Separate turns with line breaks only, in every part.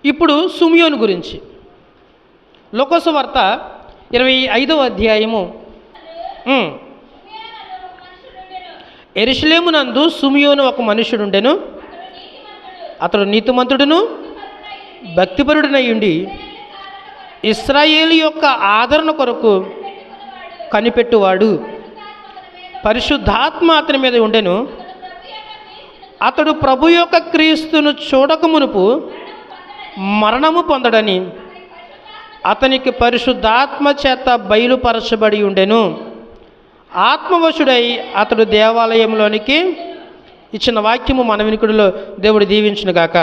ఇప్పుడు సుమియోను గురించి లూకాసు వార్త 25వ అధ్యాయము. యెరూషలేమునందు సుమియోను ఒక మనుష్యుడుండెను. అతడు నీతిమంతుడును భక్తిపరుడునై ఉండి ఇశ్రాయేలు యొక్క ఆదరణ కొరకు కనిపెట్టువాడు. పరిశుద్ధాత్మ అతని మీద ఉండెను. అతడు ప్రభు యొక్క క్రీస్తును చూడక మునుపు మరణము పొందడని అతనికి పరిశుద్ధాత్మ చేత బయలుపరచబడి ఉండెను. ఆత్మవశుడై అతడు దేవాలయంలోనికి ఇచ్చిన వాక్యము మన వినికిడిలో దేవుడు దీవించునుగాక.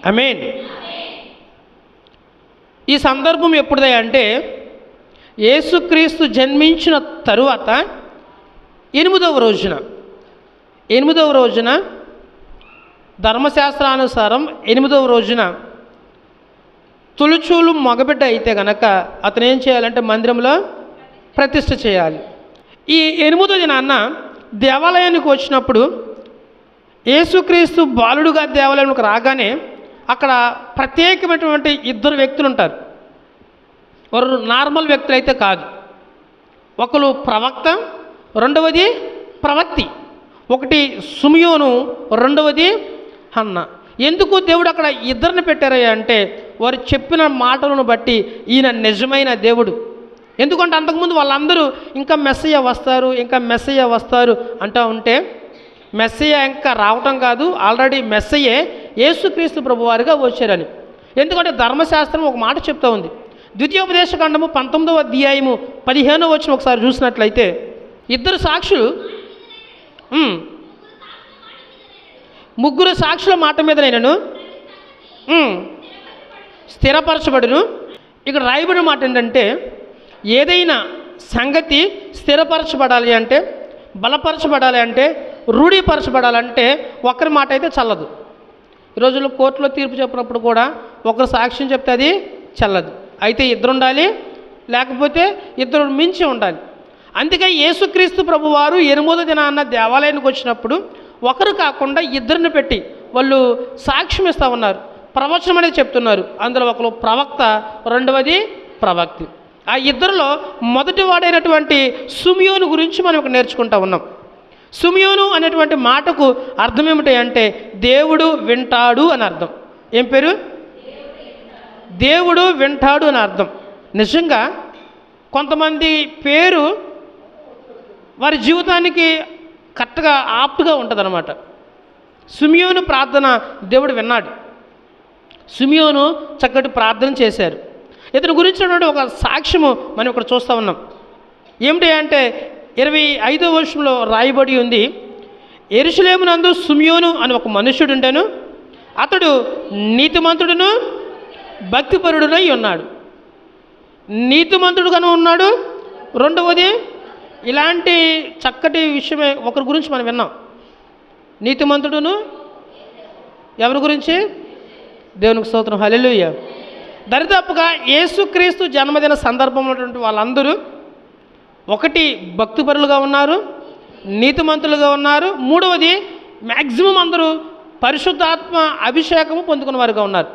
ఆమేన్. ఈ సందర్భం ఎప్పుడుదే అంటే యేసుక్రీస్తు జన్మించిన తరువాత 8వ రోజున ధర్మశాస్త్రానుసారం 8వ రోజున తొలిచూలు మగబిడ్డ అయితే గనక అతను ఏం చేయాలంటే మందిరంలో ప్రతిష్ఠ చేయాలి. ఈ 8వ దినాన్న దేవాలయానికి వచ్చినప్పుడు యేసుక్రీస్తు బాలుడుగా దేవాలయానికి రాగానే అక్కడ ప్రత్యేకమైనటువంటి 2 వ్యక్తులు ఉంటారు. వారు నార్మల్ వ్యక్తులు అయితే కాదు. ఒకరు ప్రవక్త, రెండవది ప్రవక్తి. ఒకటి సుమియోను, రెండవది హన్న. ఎందుకు దేవుడు అక్కడ 2 పెట్టారయ్యా అంటే వారు చెప్పిన మాటలను బట్టి ఈయన నిజమైన దేవుడు. ఎందుకంటే అంతకుముందు వాళ్ళందరూ ఇంకా మెస్సయ్య వస్తారు అంటూ ఉంటే మెస్సయ్య ఇంకా రావటం కాదు, ఆల్రెడీ మెస్సయ్యే యేసుక్రీస్తు ప్రభువారిగా వచ్చారని. ఎందుకంటే ధర్మశాస్త్రం ఒక మాట చెప్తా ఉంది. ద్వితీయోపదేశకాండము 19వ అధ్యాయము 15వ వచనం ఒకసారి చూసినట్లయితే 2 సాక్షులు, 3 సాక్షుల మాట మీద నేను స్థిరపరచబడును. ఇక్కడ రాయబడిన మాట ఏంటంటే ఏదైనా సంగతి స్థిరపరచబడాలి అంటే, బలపరచబడాలి అంటే, రూఢీపరచబడాలంటే ఒకరి మాట అయితే చల్లదు. ఈ రోజుల్లో కోర్టులో తీర్పు చెప్పినప్పుడు కూడా ఒకరు సాక్ష్యం చెప్తే అది చల్లదు. అయితే 2 ఉండాలి, లేకపోతే 2 మించి ఉండాలి. అందుకే యేసుక్రీస్తు ప్రభువారు 8వ దినాన్న దేవాలయానికి వచ్చినప్పుడు ఒకరు కాకుండా 2 పెట్టి వాళ్ళు సాక్ష్యం ఇస్తూ ఉన్నారు, ప్రవచనం అనేది చెప్తున్నారు. అందులో ఒకరు ప్రవక్త, రెండవది ప్రవక్తి. ఆ 2లో మొదటి వాడైనటువంటి సుమియోను గురించి మనం ఇక్కడ నేర్చుకుంటా ఉన్నాం. సుమియోను అనేటువంటి మాటకు అర్థం ఏమిటి అంటే దేవుడు వింటాడు అని అర్థం. ఏం పేరు? దేవుడు వింటాడు అని అర్థం. నిజంగా కొంతమంది పేరు వారి జీవితానికి కరెక్ట్గా ఆప్ట్గా ఉంటుంది అన్నమాట. సుమియోను ప్రార్థన దేవుడు విన్నాడు. సుమియోను చక్కటి ప్రార్థన చేశారు. ఇతని గురించినటువంటి ఒక సాక్ష్యము మనం ఇక్కడ చూస్తూ ఉన్నాం. ఏమిటి అంటే 25వ వచనంలో రాయబడి ఉంది, యెరూషలేమునందు సుమియోను అని ఒక మనుష్యుడు ఉండెను. అతడు నీతిమంతుడును భక్తిపరుడునై ఉన్నాడు. నీతిమంతుడుగాను ఉన్నాడు. రెండవది ఇలాంటి చక్కటి విషయమే ఒకరి గురించి మనం విన్నాం. నీతిమంతుడును ఎవరి గురించి? దేవునికి స్తోత్రం, హల్లెలూయా. దరిదాపుగా యేసుక్రీస్తు జన్మదిన సందర్భంలో ఉన్నటువంటి వాళ్ళందరూ ఒకటి భక్తిపరులుగా ఉన్నారు, నీతిమంతులుగా ఉన్నారు. మూడవది మ్యాక్సిమం అందరూ పరిశుద్ధాత్మ అభిషేకము పొందుకున్న వారుగా ఉన్నారు.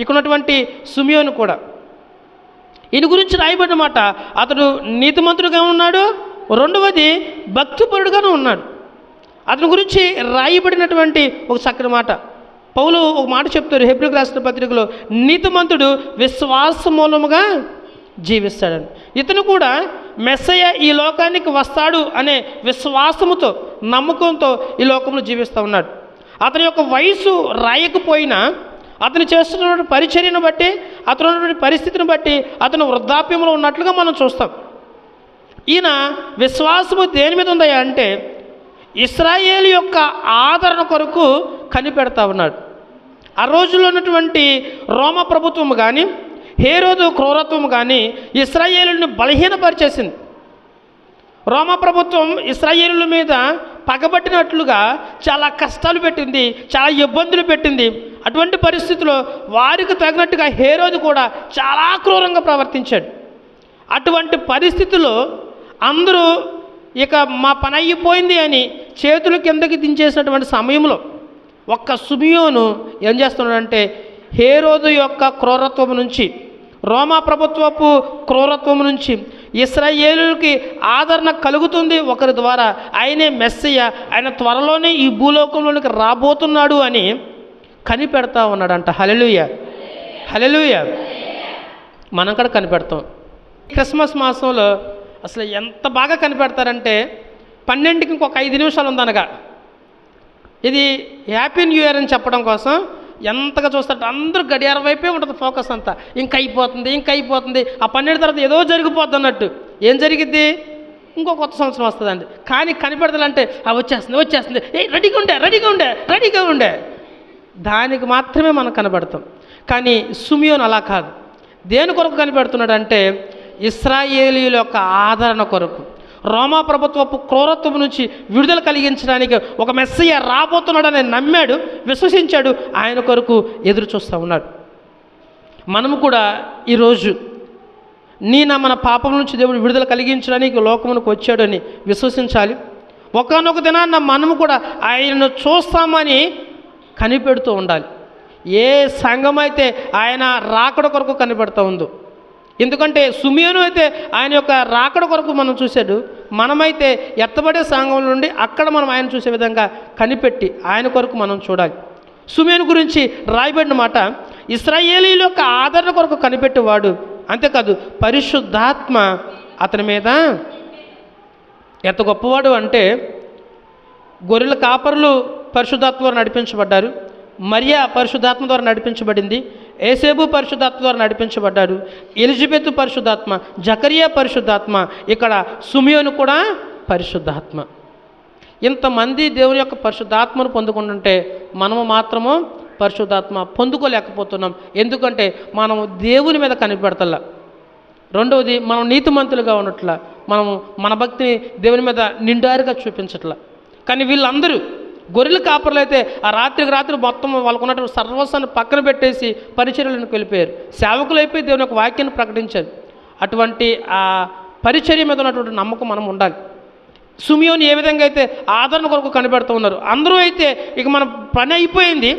ఇక్కడున్నటువంటి సుమియోను కూడా. ఈయన గురించి రాయబడిన మాట అతడు నీతిమంతుడుగా ఉన్నాడు, రెండవది భక్తిపరుడుగాను ఉన్నాడు. అతని గురించి రాయబడినటువంటి ఒక చక్కని మాట పౌలు ఒక మాట చెప్తారు హెబ్రీయులకు రాసిన పత్రికలో, నీతిమంతుడు విశ్వాస మూలముగా జీవిస్తాడని. ఇతను కూడా మెస్సయ్య ఈ లోకానికి వస్తాడు అనే విశ్వాసముతో, నమ్మకంతో ఈ లోకంలో జీవిస్తూ ఉన్నాడు. అతని యొక్క వయసు రాయకపోయినా అతను చేస్తున్నటువంటి పరిచర్యను బట్టి, అతను ఉన్నటువంటి పరిస్థితిని బట్టి అతను వృద్ధాప్యంలో ఉన్నట్లుగా మనం చూస్తాం. ఈయన విశ్వాసము దేని మీద ఉందయ్యా అంటే ఇశ్రాయేలు యొక్క ఆదరణ కొరకు కనిపెడతా ఉన్నాడు. ఆ రోజుల్లో ఉన్నటువంటి రోమ ప్రభుత్వం కానీ, హేరోదు క్రూరత్వం కానీ ఇశ్రాయేలుని బలహీనపరిచేసింది. రోమ ప్రభుత్వం ఇశ్రాయేలుల మీద పగబట్టినట్లుగా చాలా కష్టాలు పెట్టింది, చాలా ఇబ్బందులు పెట్టింది. అటువంటి పరిస్థితుల్లో వారికి తగినట్టుగా హేరోదు కూడా చాలా క్రూరంగా ప్రవర్తించాడు. అటువంటి పరిస్థితుల్లో అందరూ ఇక మా పని అయిపోయింది అని చేతులు కిందకి దించేసినటువంటి సమయంలో ఒక్క సుమియోను ఏం చేస్తున్నాడంటే హేరోదు యొక్క క్రూరత్వం నుంచి, రోమా ప్రభుత్వపు క్రూరత్వం నుంచి ఇశ్రాయేలుకి ఆదరణ కలుగుతుంది ఒకరి ద్వారా. ఆయనే మెస్సియ, ఆయన త్వరలోనే ఈ భూలోకంలోనికి రాబోతున్నాడు అని కనిపెడతా ఉన్నాడంట. హల్లెలూయా, హల్లెలూయా. మనం కూడా కనిపెడతాం. క్రిస్మస్ మాసంలో అసలు ఎంత బాగా కనిపెడతారంటే 12కి ఇంకొక 5 నిమిషాలు ఉందనగా ఇది హ్యాపీ న్యూ ఇయర్ అని చెప్పడం కోసం ఎంతగా చూస్తారంటే అందరూ గడియారం వైపే ఉంటుంది ఫోకస్ అంతా. ఇంకా అయిపోతుంది. ఆ 12 తర్వాత ఏదో జరిగిపోద్ది అన్నట్టు. ఏం జరిగిద్ది? ఇంకో కొత్త సంవత్సరం వస్తుందండి. కానీ కనిపెడతాలంటే వచ్చేస్తుంది, రెడీగా ఉండే దానికి మాత్రమే మనం కనబడతాం. కానీ సిమియోను అలా కాదు. దేని కొరకు కనిపెడుతున్నాడంటే ఇశ్రాయేలీయుల యొక్క ఆదరణ కొరకు, రోమా ప్రభుత్వపు క్రూరత్వం నుంచి విడుదల కలిగించడానికి ఒక మెస్సియ రాబోతున్నాడని నమ్మాడు, విశ్వసించాడు. ఆయన కొరకు ఎదురు చూస్తూ ఉన్నాడు. మనము కూడా ఈరోజు మన పాపం నుంచి దేవుడు విడుదల కలిగించడానికి లోకమునకు వచ్చాడని విశ్వసించాలి. ఒకానొక దినాన్న మనము కూడా ఆయనను చూస్తామని కనిపెడుతూ ఉండాలి. ఏ సంఘం అయితే ఆయన రాకడ కొరకు కనిపెడుతూ ఉందో, ఎందుకంటే సిమియోను అయితే ఆయన యొక్క రాకడ కొరకు మనం చూశాడు. మనమైతే ఎత్తబడే సంఘం నుండి అక్కడ మనం ఆయన చూసే విధంగా కనిపెట్టి ఆయన కొరకు మనం చూడాలి. సిమియోను గురించి రాయబడిన మాట, ఇశ్రాయేలీయుల యొక్క ఆదరణ కొరకు కనిపెట్టేవాడు, అంతేకాదు పరిశుద్ధాత్మ అతని మీద ఎంత గొప్పవాడు అంటే, గొర్రెల కాపరులు పరిశుద్ధాత్మ ద్వారా నడిపించబడ్డారు, మరియా పరిశుద్ధాత్మ ద్వారా నడిపించబడింది, ఏసేబు పరిశుద్ధాత్మ ద్వారా నడిపించబడ్డాడు, ఎలిజబెత్ పరిశుద్ధాత్మ, జకరియా పరిశుద్ధాత్మ, ఇక్కడ సిమియోను కూడా పరిశుద్ధాత్మ. ఇంతమంది దేవుని యొక్క పరిశుద్ధాత్మను పొందుకుంటుంటే మనము మాత్రము పరిశుద్ధాత్మ పొందుకోలేకపోతున్నాం. ఎందుకంటే మనము దేవుని మీద కనిపెడతల్లా. రెండవది, మనం నీతిమంతులుగా ఉన్నట్లా, మనము మన భక్తిని దేవుని మీద నిండారుగా చూపించట్లా. కానీ వీళ్ళందరూ గొర్రెల కాపర్లు అయితే ఆ రాత్రి మొత్తం వాళ్ళకు ఉన్నటువంటి సర్వస్వాన్ని పక్కన పెట్టేసి పరిచర్యలకు వెళ్ళిపోయారు. సేవకులు అయిపోయి దేవుని యొక్క వాక్యాన్ని ప్రకటించారు. అటువంటి ఆ పరిచర్య మీద ఉన్నటువంటి నమ్మకం మనం ఉండాలి. సిమియోను ఏ విధంగా అయితే ఆదరణ కొరకు కనిపెడుతూ ఉన్నారు, అందరూ అయితే ఇక మన పని అయిపోయింది,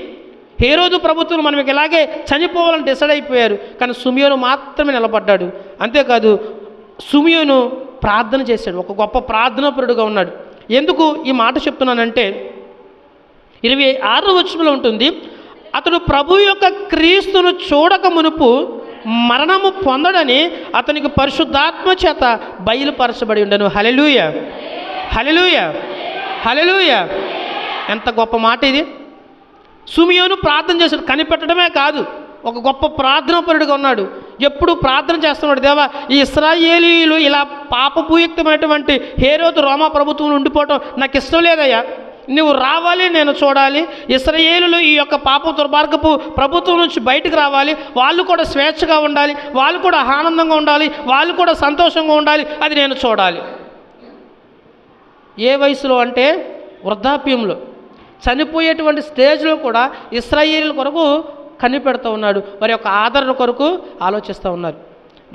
హేరోదు ప్రభుత్వం మనం ఇక ఇలాగే చనిపోవాలని డిసైడ్ అయిపోయారు. కానీ సిమియోను మాత్రమే నిలబడ్డాడు. అంతేకాదు సిమియోను ప్రార్థన చేశాడు, ఒక గొప్ప ప్రార్థనాపరుడుగా ఉన్నాడు. ఎందుకు ఈ మాట చెప్తున్నానంటే 26వ వచనంలో ఉంటుంది, అతడు ప్రభు యొక్క క్రీస్తును చూడక మునుపు మరణము పొందడని అతనికి పరిశుద్ధాత్మ చేత బయలుపరచబడి ఉండను. హల్లెలూయా, హల్లెలూయా, హల్లెలూయా. ఎంత గొప్ప మాట ఇది. సిమియోను ప్రార్థన చేశాడు, కనిపెట్టడమే కాదు, ఒక గొప్ప ప్రార్థనాపరుడుగా ఉన్నాడు. ఎప్పుడు ప్రార్థన చేస్తున్నాడు, దేవా ఈ ఇశ్రాయేలీయులు ఇలా పాపభూయుక్తమైనటువంటి హేరోదు రోమా ప్రభుత్వం ఉండిపోవటం నాకు ఇష్టం లేదయ్యా, నువ్వు రావాలి, నేను చూడాలి. ఇశ్రాయేలులు ఈ యొక్క పాప దుర్మార్గపు ప్రభుత్వం నుంచి బయటకు రావాలి, వాళ్ళు కూడా స్వేచ్ఛగా ఉండాలి, వాళ్ళు కూడా ఆనందంగా ఉండాలి, వాళ్ళు కూడా సంతోషంగా ఉండాలి, అది నేను చూడాలి. ఏ వయసులో అంటే వృద్ధాప్యంలో, చనిపోయేటువంటి స్టేజ్లో కూడా ఇశ్రాయేలీల కొరకు కనిపెడుతూ ఉన్నాడు, వారి యొక్క ఆదరణ కొరకు ఆలోచిస్తూ ఉన్నారు.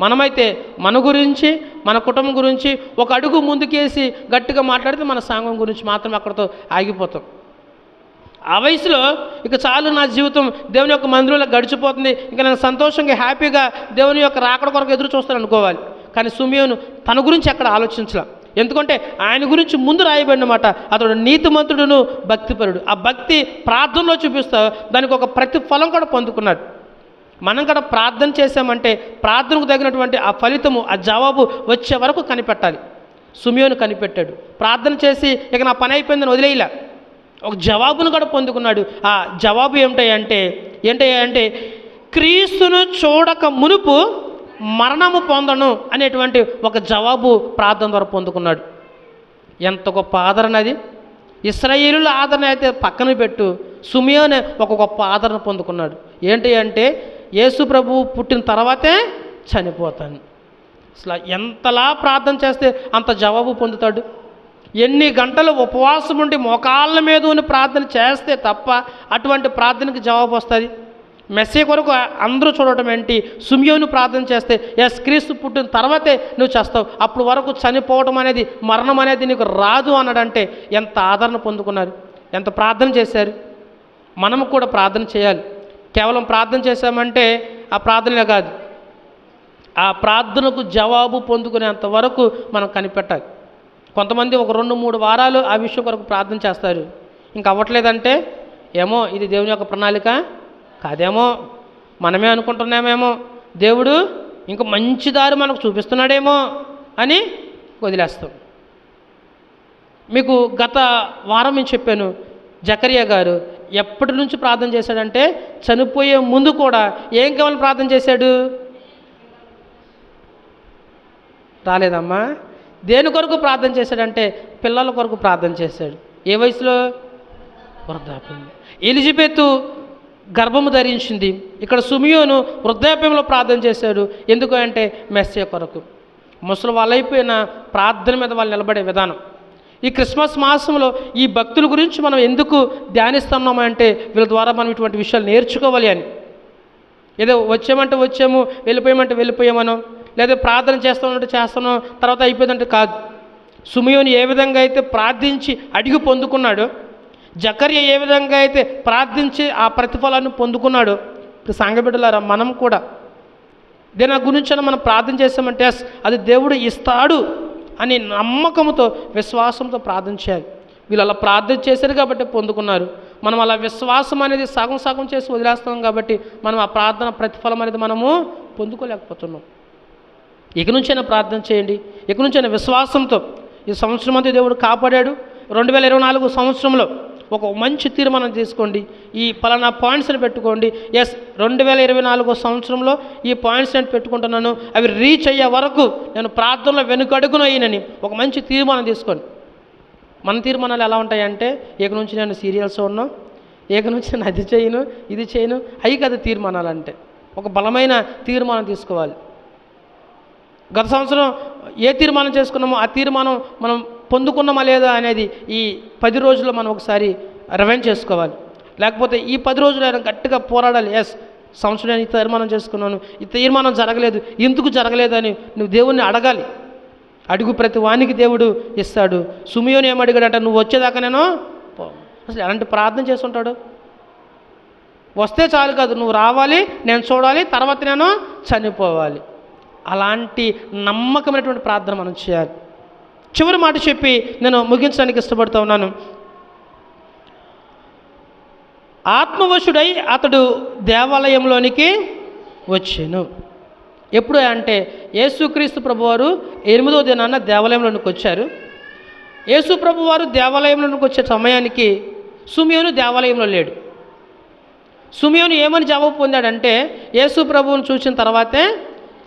మనమైతే మన గురించి, మన కుటుంబం గురించి ఒక అడుగు ముందుకేసి గట్టిగా మాట్లాడితే మన సంఘం గురించి మాత్రం అక్కడితో ఆగిపోతాం. ఆ వయసులో ఇక చాలు, నా జీవితం దేవుని యొక్క మందిరంలో గడిచిపోతుంది, ఇంకా నేను సంతోషంగా హ్యాపీగా దేవుని యొక్క రాకడ కొరకు ఎదురు చూస్తాను అనుకోవాలి. కానీ సిమియోను తన గురించి అక్కడ ఆలోచించలే. ఎందుకంటే ఆయన గురించి ముందు రాయబడినమాట, అతడు నీతిమంతుడును భక్తిపరుడు. ఆ భక్తి ప్రార్థనలో చూపిస్తా దానికి ఒక ప్రతిఫలం కూడా పొందుకున్నాడు. మనం కూడా ప్రార్థన చేసామంటే ప్రార్థనకు తగినటువంటి ఆ ఫలితము, ఆ జవాబు వచ్చే వరకు కనిపెట్టాలి. సిమియోను కనిపెట్టాడు. ప్రార్థన చేసి ఇక నా పని అయిపోయిందని వదిలేయలే, ఒక జవాబును కూడా పొందుకున్నాడు. ఆ జవాబు ఏంటంటే క్రీస్తును చూడక మునుపు మరణము పొందను అనేటువంటి ఒక జవాబు ప్రార్థన ద్వారా పొందుకున్నాడు. ఎంత గొప్ప ఆదరణ అది. ఇశ్రాయేలుల ఆదరణ అయితే పక్కన పెట్టు, సిమియోను ఒక గొప్ప ఆదరణ పొందుకున్నాడు. ఏంటి అంటే యేసు ప్రభువు పుట్టిన తర్వాతే చనిపోతాను. అసలు ఎంతలా ప్రార్థన చేస్తే అంత జవాబు పొందుతాడు. ఎన్ని గంటలు ఉపవాసం ఉండి మోకాళ్ళ మీద ఉన్న ప్రార్థన చేస్తే తప్ప అటువంటి ప్రార్థనకి జవాబు వస్తుంది. మెస్సీ కొరకు అందరూ చూడటం ఏంటి, సిమియోను ప్రార్థన చేస్తే క్రీస్తు పుట్టిన తర్వాతే నువ్వు చేస్తావు, అప్పుడు వరకు చనిపోవడం అనేది, మరణం అనేది నీకు రాదు అన్నాడంటే ఎంత ఆదరణ పొందుకున్నారు, ఎంత ప్రార్థన చేశారు. మనము కూడా ప్రార్థన చేయాలి. కేవలం ప్రార్థన చేశామంటే ఆ ప్రార్థనే కాదు, ఆ ప్రార్థనకు జవాబు పొందుకునేంత వరకు మనం కనిపెట్టాలి. కొంతమంది ఒక 2-3 వారాలు ఆ విషయం కొరకు ప్రార్థన చేస్తారు. ఇంకా అవ్వట్లేదంటే ఏమో ఇది దేవుని యొక్క ప్రణాళిక కాదేమో, మనమే అనుకుంటున్నామేమో, దేవుడు ఇంక మంచి దారి మనకు చూపిస్తున్నాడేమో అని వదిలేస్తాం. మీకు గత వారం నేను చెప్పాను, జకరియా గారు ఎప్పటి నుంచి ప్రార్థన చేశాడంటే చనిపోయే ముందు కూడా ఏం కావాలి ప్రార్థన చేశాడు? రాలేదమ్మా. దేని కొరకు ప్రార్థన చేశాడంటే పిల్లల కొరకు ప్రార్థన చేశాడు. ఏ వయసులో? వృద్ధాప్యం. ఎలిజబెత్ గర్భము ధరించింది. ఇక్కడ సుమియోను వృద్ధాప్యంలో ప్రార్థన చేశాడు. ఎందుకు అంటే మెస్సే కొరకు. ముసలి వాళ్ళైపోయిన ప్రార్థన మీద వాళ్ళు నిలబడే విధానం. ఈ క్రిస్మస్ మాసంలో ఈ భక్తుల గురించి మనం ఎందుకు ధ్యానిస్తున్నామంటే వీళ్ళ ద్వారా మనం ఇటువంటి విషయాలు నేర్చుకోవాలి అని. ఏదో వచ్చామంటే వచ్చాము, వెళ్ళిపోయామంటే వెళ్ళిపోయామనో, లేదా ప్రార్థన చేస్తామంటే చేస్తానో తర్వాత అయిపోయిందంటే కాదు. సుమియోను ఏ విధంగా అయితే ప్రార్థించి అడిగి పొందుకున్నాడో, జకర్యా ఏ విధంగా అయితే ప్రార్థించి ఆ ప్రతిఫలాన్ని పొందుకున్నాడో, ఇప్పుడు సంఘబిడ్డలారా మనం కూడా దేని గురించి మనం ప్రార్థన చేస్తామంటే అది దేవుడు ఇస్తాడు అని నమ్మకంతో విశ్వాసంతో ప్రార్థన చేయాలి. వీళ్ళు అలా ప్రార్థన చేశారు కాబట్టి పొందుకున్నారు. మనం అలా విశ్వాసం అనేది సగం సగం చేసి వదిలేస్తాం కాబట్టి మనం ఆ ప్రార్థన ప్రతిఫలం అనేది మనము పొందుకోలేకపోతున్నాం. ఇక నుంచైనా ప్రార్థన చేయండి, ఇక నుంచైనా విశ్వాసంతో. ఈ సంవత్సరం అంతా దేవుడు కాపాడాడు. 2024 సంవత్సరంలో ఒక మంచి తీర్మానం తీసుకోండి, ఈ పలానా పాయింట్స్ని పెట్టుకోండి. 2024 సంవత్సరంలో ఈ పాయింట్స్ నేను పెట్టుకుంటున్నాను, అవి రీచ్ అయ్యే వరకు నేను ప్రార్థనలో వెనుకడుగున అయ్యానని ఒక మంచి తీర్మానం తీసుకోండి. మన తీర్మానాలు ఎలా ఉంటాయంటే ఇక నుంచి నేను సీరియల్స్ ఉన్నాను, ఇక నుంచి నేను అది చేయను ఇది చేయను, అవి కదా తీర్మానాలు అంటే. ఒక బలమైన తీర్మానం తీసుకోవాలి. గత సంవత్సరం ఏ తీర్మానం చేసుకున్నామో ఆ తీర్మానం మనం పొందుకున్నామా లేదా అనేది ఈ 10 రోజుల్లో మనం ఒకసారి రివైండ్ చేసుకోవాలి. లేకపోతే ఈ 10 రోజులు అయినా గట్టిగా పోరాడాలి. సంవత్సరం నేను ఈ తీర్మానం చేసుకున్నాను, ఈ తీర్మానం జరగలేదు, ఎందుకు జరగలేదు అని నువ్వు దేవుణ్ణి అడగాలి. అడుగు ప్రతి వానికి దేవుడు ఇస్తాడు. సుమియోను ఏమడిగాడంట, నువ్వు వచ్చేదాకా నేను అసలు ఎలాంటి ప్రార్థన చేస్తుంటాడు? వస్తే చాలు కాదు, నువ్వు రావాలి, నేను చూడాలి, తర్వాత నేను చనిపోవాలి. అలాంటి నమ్మకమైనటువంటి ప్రార్థన మనం చేయాలి. చివరి మాట చెప్పి నేను ముగించడానికి ఇష్టపడుతూ ఉన్నాను. ఆత్మవశుడై అతడు దేవాలయంలోనికి వచ్చాను. ఎప్పుడు అంటే యేసుక్రీస్తు ప్రభువారు 8వ దినాన దేవాలయంలోనికి వచ్చారు. యేసు ప్రభువారు దేవాలయంలోనికి వచ్చే సమయానికి సుమియోను దేవాలయంలో లేడు. సుమియోను ఏమని జవాబు పొందాడంటే యేసు ప్రభువును చూసిన తర్వాతే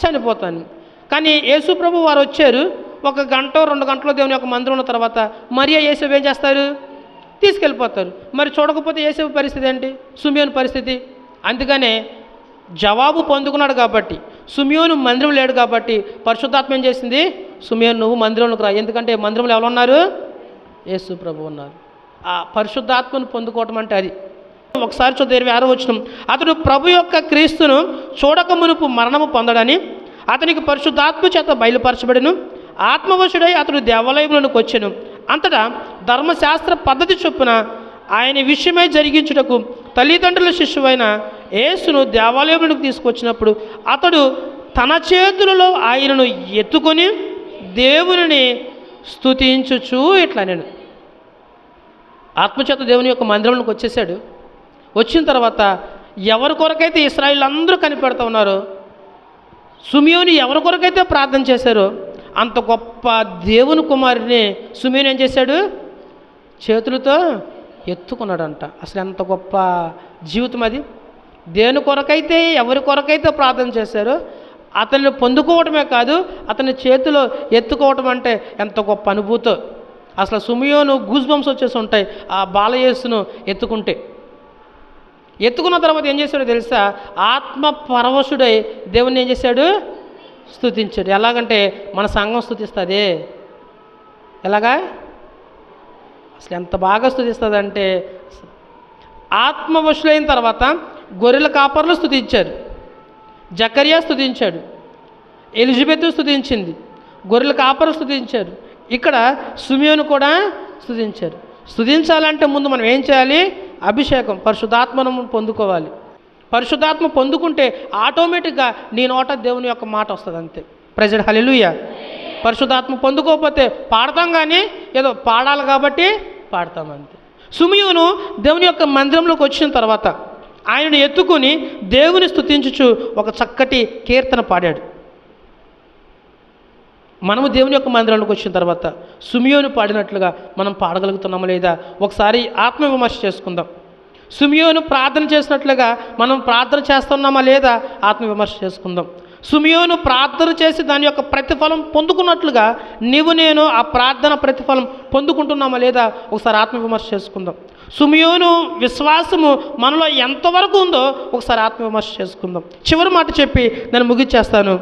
చనిపోతాను. కానీ యేసు ప్రభు వారు వచ్చారు, 1 గంట 2 గంటలో దేవుని యొక్క మందిరం ఉన్న తర్వాత మరియా యేసేపు ఏం చేస్తారు? తీసుకెళ్ళిపోతారు. మరి చూడకపోతే యేసేపు పరిస్థితి ఏంటి? సుమియోను పరిస్థితి. అందుకనే జవాబు పొందుకున్నాడు కాబట్టి, సుమియోను మందిరం లేడు కాబట్టి పరిశుద్ధాత్మ ఏం చేసింది? సుమియోను నువ్వు మందిరంలోకి రా. ఎందుకంటే మందిరంలో ఎవరు ఉన్నారు? యేసు ప్రభు ఉన్నారు. ఆ పరిశుద్ధాత్మను పొందుకోవటం అంటే అది. ఒకసారి 26వ వచనం, అతడు ప్రభు యొక్క క్రీస్తును చూడక మునుపు మరణము పొందడని అతనికి పరిశుద్ధాత్మ చేత బయలుపరచబడెను. ఆత్మవశుడై అతడు దేవాలయంలోనికి వచ్చెను. అంతటా ధర్మశాస్త్ర పద్ధతి చొప్పున ఆయన విషయమై జరిగించుటకు తల్లిదండ్రుల శిష్యువైన యేసును దేవాలయంలోనికి తీసుకొచ్చినప్పుడు అతడు తన చేతులలో ఆయనను ఎత్తుకొని దేవునిని స్తుతించుచు ఇట్లా నేను ఆత్మచేత దేవుని యొక్క మందిరంలోకి వచ్చేసాడు. వచ్చిన తర్వాత ఎవరి కొరకైతే ఇశ్రాయేలు అందరూ కనిపెడుతూ ఉన్నారో, సుమియోను ఎవరి కొరకైతే ప్రార్థన చేశారో అంత గొప్ప దేవుని కుమారుని సుమియోను ఏం చేశాడు? చేతులతో ఎత్తుకున్నాడంట. అసలు ఎంత గొప్ప జీవితం అది. దేని కొరకైతే ఎవరి కొరకైతే ప్రార్థన చేశారో అతన్ని పొందుకోవటమే కాదు, అతని చేతిలో ఎత్తుకోవటం అంటే ఎంత గొప్ప అనుభూతో. అసలు సుమియోను గూస్ బంప్స్ వచ్చేసి ఉంటాయి ఆ బాలయేసును ఎత్తుకున్న తర్వాత ఏం చేశాడో తెలుసా? ఆత్మ పరవశుడై దేవుణ్ణి ఏం చేశాడు? స్తుతించాడు. ఎలాగంటే మన సంఘం స్తుతిస్తుంది. ఎలాగా? అసలు ఎంత బాగా స్తుతిస్తుంది అంటే, ఆత్మవశులైన తర్వాత గొర్రెల కాపర్లు స్తుతించారు, జకర్యా స్తుతించాడు, ఎలిజబెత్ స్తుతించింది, గొర్రెల కాపర్లు స్తుతించారు, ఇక్కడ సుమియోను కూడా స్తుతించారు. స్తుతించాలంటే ముందు మనం ఏం చేయాలి? అభిషేకం, పరిశుద్ధాత్మను పొందుకోవాలి. పరిశుద్ధాత్మ పొందుకుంటే ఆటోమేటిక్గా నీ నోట దేవుని యొక్క మాట వస్తుంది అంతే. ప్రెజెంట్ హల్లెలూయా. పరిశుద్ధాత్మ పొందుకోకపోతే పాడతాం, కానీ ఏదో పాడాలి కాబట్టి పాడతాం అంతే. సిమియోను దేవుని యొక్క మందిరంలోకి వచ్చిన తర్వాత ఆయనను ఎత్తుకుని దేవుని స్తుతించుచు ఒక చక్కటి కీర్తన పాడాడు. మనము దేవుని యొక్క మందిరంలోకి వచ్చిన తర్వాత సిమియోను పాడినట్లుగా మనం పాడగలుగుతున్నామా లేదా ఒకసారి ఆత్మవిమర్శ చేసుకుందాం. సిమియోను ప్రార్థన చేసినట్లుగా మనం ప్రార్థన చేస్తున్నామా లేదా ఆత్మవిమర్శ చేసుకుందాం. సిమియోను ప్రార్థన చేసి దాని యొక్క ప్రతిఫలం పొందుకున్నట్లుగా నేను ఆ ప్రార్థన ప్రతిఫలం పొందుకుంటున్నామా లేదా ఒకసారి ఆత్మవిమర్శ చేసుకుందాం. సిమియోను విశ్వాసము మనలో ఎంతవరకు ఉందో ఒకసారి ఆత్మవిమర్శ చేసుకుందాం. చివరి మాట చెప్పి నేను ముగిచ్చేస్తాను.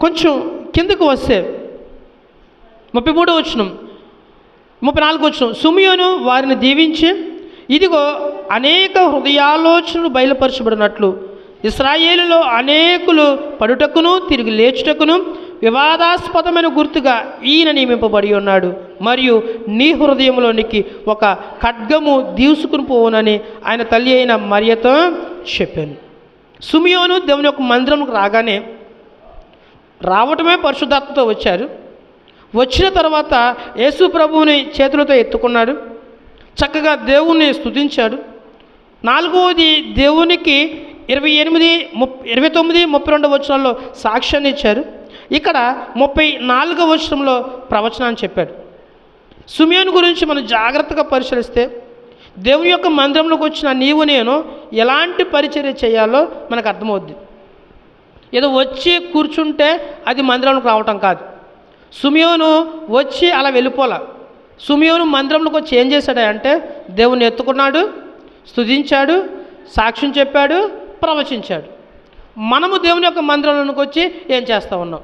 కొంచెం కిందకు వస్తే 33వ వచనం, 34వ వచనం. సిమియోను వారిని దీవించి, ఇదిగో అనేక హృదయాలోచనలు బయలుపరచబడినట్లు ఇశ్రాయేలులో అనేకులు పడుటకును తిరిగి లేచుటకును వివాదాస్పదమైన గుర్తుగా ఈయన నియమింపబడి ఉన్నాడు, మరియు నీ హృదయంలోనికి ఒక ఖడ్గము దూసుకుని పోవునని ఆయన తల్లి అయిన మరియతో చెప్పాను. సిమియోను దేవుని యొక్క మందిరంకు రావటమే పరిశుద్ధాత్మతో వచ్చారు. వచ్చిన తర్వాత యేసు ప్రభువుని చేతులతో ఎత్తుకున్నాడు, చక్కగా దేవుణ్ణి స్తుతించాడు. 4వది దేవునికి 29, 32 వచనాల్లో సాక్ష్యాన్ని ఇచ్చారు. ఇక్కడ 34వ వచనంలో ప్రవచనాన్ని చెప్పాడు. సిమియోను గురించి మనం జాగ్రత్తగా పరిశీలిస్తే దేవుని యొక్క మందిరంలోకి వచ్చిన నేను ఎలాంటి పరిచర్య చేయాలో మనకు అర్థమవుద్ది. ఏదో వచ్చి కూర్చుంటే అది మందిరంలోకి రావటం కాదు. సిమియోను వచ్చి అలా వెళ్ళిపోలా. సిమియోను మందిరంలోకి వచ్చి ఏం చేశాడు అంటే దేవుని ఎత్తుకున్నాడు, స్తుతించాడు, సాక్ష్యం చెప్పాడు, ప్రవచించాడు. మనము దేవుని యొక్క మందిరంలోకి వచ్చి ఏం చేస్తూ ఉన్నాం?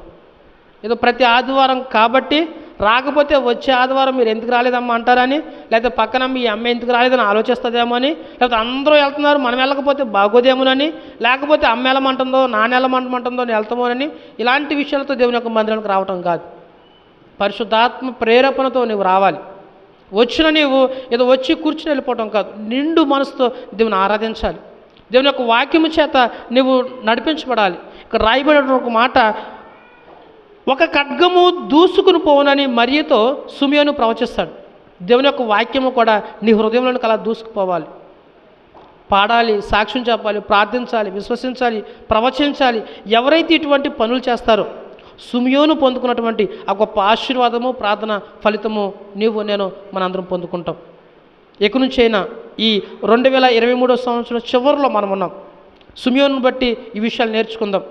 ఏదో ప్రతి ఆదివారం కాబట్టి రాకపోతే వచ్చే ఆదివారం మీరు ఎందుకు రాలేదమ్మా అంటారని, లేకపోతే పక్కన మీ అమ్మ ఎందుకు రాలేదని ఆలోచిస్తుందేమో అని, లేకపోతే అందరూ వెళ్తున్నారు మనం వెళ్ళకపోతే బాగోదేమోనని, లేకపోతే అమ్మ వెళ్ళమంటుందో నాన్న వెళ్ళమంటుందో వెళ్తామోనని, ఇలాంటి విషయాలతో దేవుని యొక్క మందిరానికి రావటం కాదు. పరిశుద్ధాత్మ ప్రేరేపణతో నువ్వు రావాలి. వచ్చిన నీవు ఏదో వచ్చి కూర్చుని వెళ్ళిపోవటం కాదు, నిండు మనసుతో దేవుని ఆరాధించాలి. దేవుని యొక్క వాక్యము చేత నువ్వు నడిపించబడాలి. ఇక్కడ రాయబడిన ఒక మాట, ఒక ఖడ్గము దూసుకుని పోవునని మరియతో సిమియోను ప్రవచిస్తాడు. దేవుని యొక్క వాక్యము కూడా నీ హృదయంలోనికి అలా దూసుకుపోవాలి. పాడాలి, సాక్ష్యం చెప్పాలి, ప్రార్థించాలి, విశ్వసించాలి, ప్రవచించాలి. ఎవరైతే ఇటువంటి పనులు చేస్తారో సిమియోను పొందుకున్నటువంటి ఆ గొప్ప ఆశీర్వాదము, ప్రార్థన ఫలితము నేను మనందరం పొందుకుంటాం. ఎక్కడి నుంచి అయినా ఈ 2023వ సంవత్సరం చివరిలో మనం ఉన్నాం. సిమియోను బట్టి ఈ విషయాలు నేర్చుకుందాం,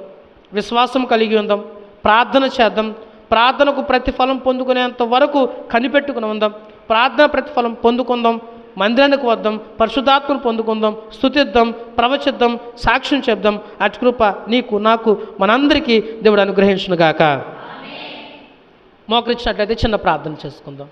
విశ్వాసం కలిగి ఉందాం, ప్రార్థన చేద్దాం, ప్రార్థనకు ప్రతిఫలం పొందుకునేంత వరకు కనిపెట్టుకుని ఉందాం, ప్రార్థన ప్రతిఫలం పొందుకుందాం, మందిరానికి వద్దాం, పరిశుద్ధాత్మను పొందుకుందాం, స్తుతిద్దాం, ప్రవచిద్దాం, సాక్ష్యం చెప్దాం. అటు కృప నీకు నాకు మనందరికీ దేవుడు అనుగ్రహించునుగాక. మోకరించినట్లయితే చిన్న ప్రార్థన చేసుకుందాం.